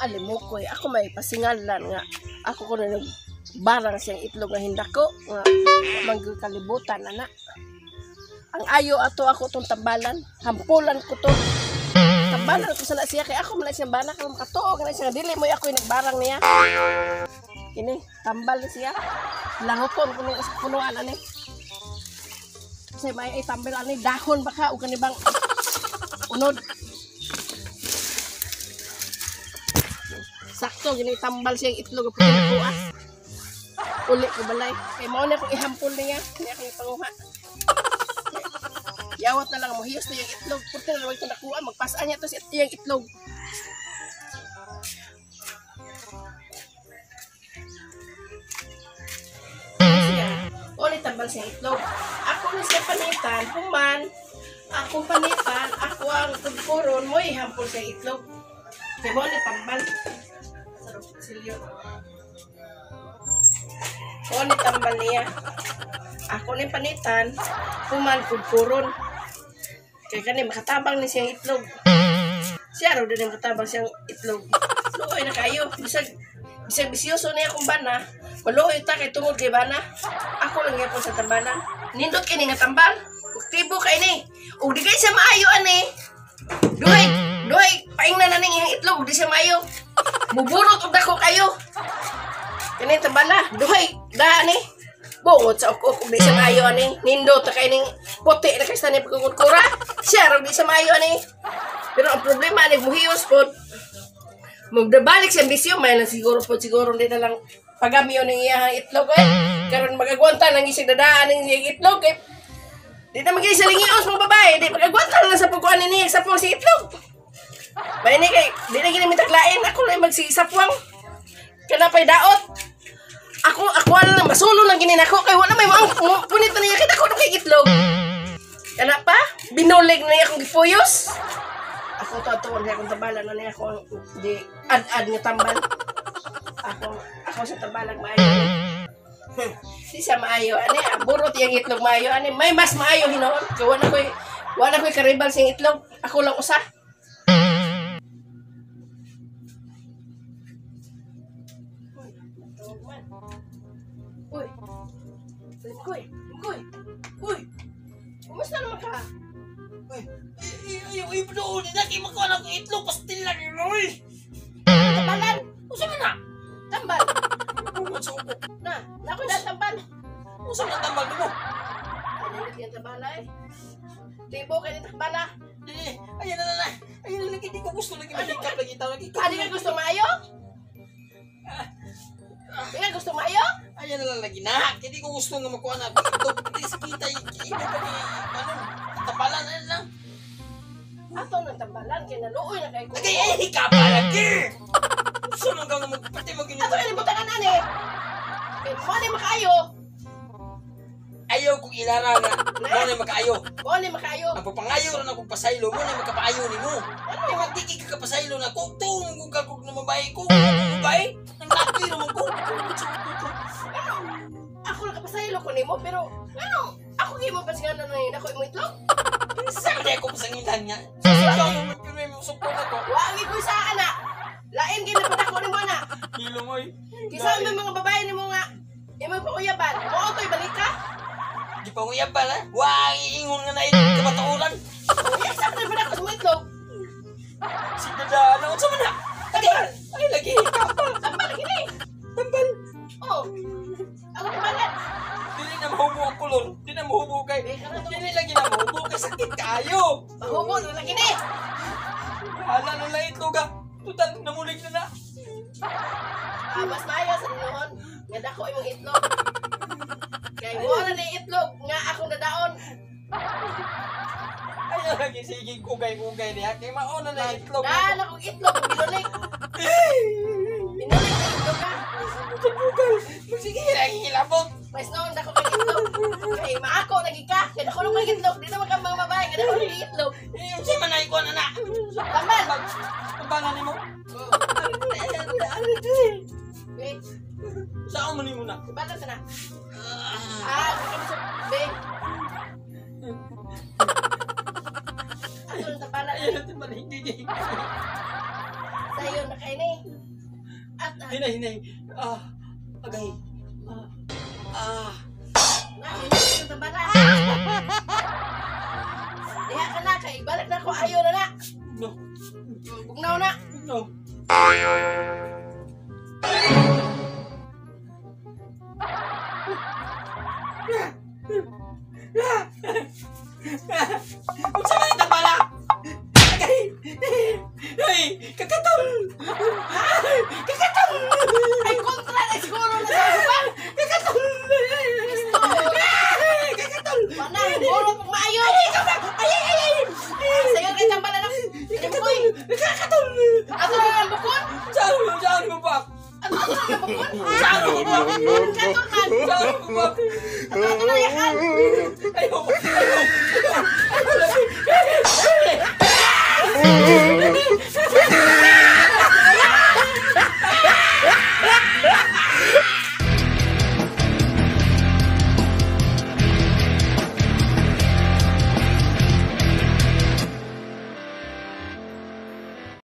alimukoy ako may pasingalan nga ako ko na barang siyang itlog nga hindako nga manggul kalibutan ana. Ang ayo ato ako tong tambalan, hampulan ko to. Tambalan ko sana siya kay ako man siya bana kay makatuog na siya dili mo ako nagbarang niya. Kini tambal siya. Langoton kuno sa punuan ani. Say may ay tambal ani dahon baka ug kanibang unod. Sakto gini tambal siyang itlog pud ko uli ko balay kay mao na kong ihampol niya niya kay panguha. Yawat na lang mo hiyos na yung itlog purti na lang ito nakuha magpasaan niya to sa yung itlog. Ulit tambal siyang itlog. Ako na siya panitan human akong panitan ako ang tugkuron mo ihampol siyang itlog kay mao ni tambal sarap silyo. O ni tambal niya. Ako ni panitan, human kudkuron. Kaya kani makatabang ni siyang itlog. Siya raw din makatabang siyang itlog. Luoy na kayo. Bisag bisyoso niya akong bana. Maluoy ta kay tungod kay bana. Ako lang yapon sa tambalan. Nindot kini nga tambal. Uktibo kay ni. Ug di kay siya maayo ani. Duhay, paingnan na ning iyang itlog, di siya maayo. Muburot og dako kayo. Kani tambala, duhay, da ani. Bungot sa uk-uk, di siya maayo ani. Nindot ta kay ning puti na kay sa ni pagkukura. Siya raw di siya maayo ani. Pero ang problema ni muhiyos pod. Magdabalik sa bisyo, may lang siguro di na lang pagamiyo ng iyang itlog eh. Karon magagwanta nang isig dadaan ng iyang itlog eh. Di na magiging sa lingios mga babae, di magagwanta lang sa pagkuhan ni sa pong si itlog. May ni kay, di na ginamitaklain, ako lang magsisapwang. Kanapay daot. Ako lang masulo lang ginin ako kay wala may mga punit na niya kita ko kay itlog. Kana pa binulig na niya akong gipuyos. Ako tuwag niya akong tambalan na niya ako di ad nga tambal. Ako sa tambalang maayo. Di sa maayo ani burot yang itlog maayo ani may mas maayo hinuon kay wala ko'y karibal sing itlog. Ako lang usa. Uy! Kumusta naman ka? Uy, bro, di na kayo magkawala kong itlog, pastil lang yun, uy! Tambalan! Usa man na? Tambal! Suko. Na, naku na tambal! Usa man tambal mo? Ano yung tambala eh? Libo kayo ni tambala! Ayan na. Ayan na, hindi ko gusto lagi mahikap lagi tao lagi. Ano ka gusto maayo? Hindi ka gusto maayo? Ayan na lang lagi na. Hindi ko gusto nga makuha na itlog. Hindi sa kita, iba pa ni, tapalan, ayan lang. Ato ng tambalan, kaya naluoy na kayo. Hika pa lagi! Gusto nang gawin mo, pati mo ginito. Ato na libutan ka nani! Kaya mali makaayo! Ayaw kong ilara nga. Muna makaayo. Mali makaayo! Ang papangayo rin akong pasaylo, muna makapaayo ni mo. Ano yung magdiki ka kapasaylo na kung tungong kong gagog na mabae ko. Kung mabae, ang laki naman ko. Ako nakapasaylo ko ni mo, pero ano? Ako kayo mo pasingalan na yun ako yung itlog? Saan na akong pasangitan nga? Ikaw yung magpinay mo support ako. Wangi ko sa anak! Lain ginapadak ko ni mo na! Hilong oy. Kisa may mga babae ni mo nga, imo pa kuyaban, oo to'y balik ka? Di pa nguyab ba na? Wang iingon nga na ito kabaturan. Uy, saan na padak ko sa mga itlog? Sigdadaan ako sa mana. Tambal! Ay, lagi kapal. Tambal, gini! Tambal. Oo. Ako tambalan. Dili na mahubo ang kulor. Dili na mahubo kay. Dili lagi na mahubo kay sakit kayo. Mahubo, na gini! Hala nung lait luga. Tutal, namulig na na. Mas maayo sa ninuhon. Nga dako imong itlog. Kaya wala na itlog nga akong nadaon. Ayaw lagi sige ugay-ugay niya. Kaya mauna na itlog. Daan akong itlog, binulik. Binulik na itlog ka. Tugal. Sige, lagi hilabot. Mas noon dako kay itlog. Kaya maako lagi ka. Kaya dako nung kay itlog. Di naman ka mga babae. Kaya dako nung itlog. Siya man na ikuha na na. Tambal. Tambangan ni mo. Okay. Saan mo ni mo na? Tambal na. Hindi ka sa big. Ano yung tambalan? Ayaw natin malihigigig. dayon na kayo ni. At Hinay. Agay. hindi ko tambala. Diha ka na kay balik na ko ayo na na. No. Bugnaw na. No. Unsa man ita bala? Agay. Ay, kakatol. Kakatol. Ay kontra na siguro na sa uban. Kakatol. Kakatol. Panay boro pag maayo. Ay. Sayo kay tambala na. Koy. Kakatol. Ato na ang bukon. Saan mo ba? Ato na ang bukon. Saan mo ba? Katunan. Saan mo ba? Ato na yakan. Ayaw.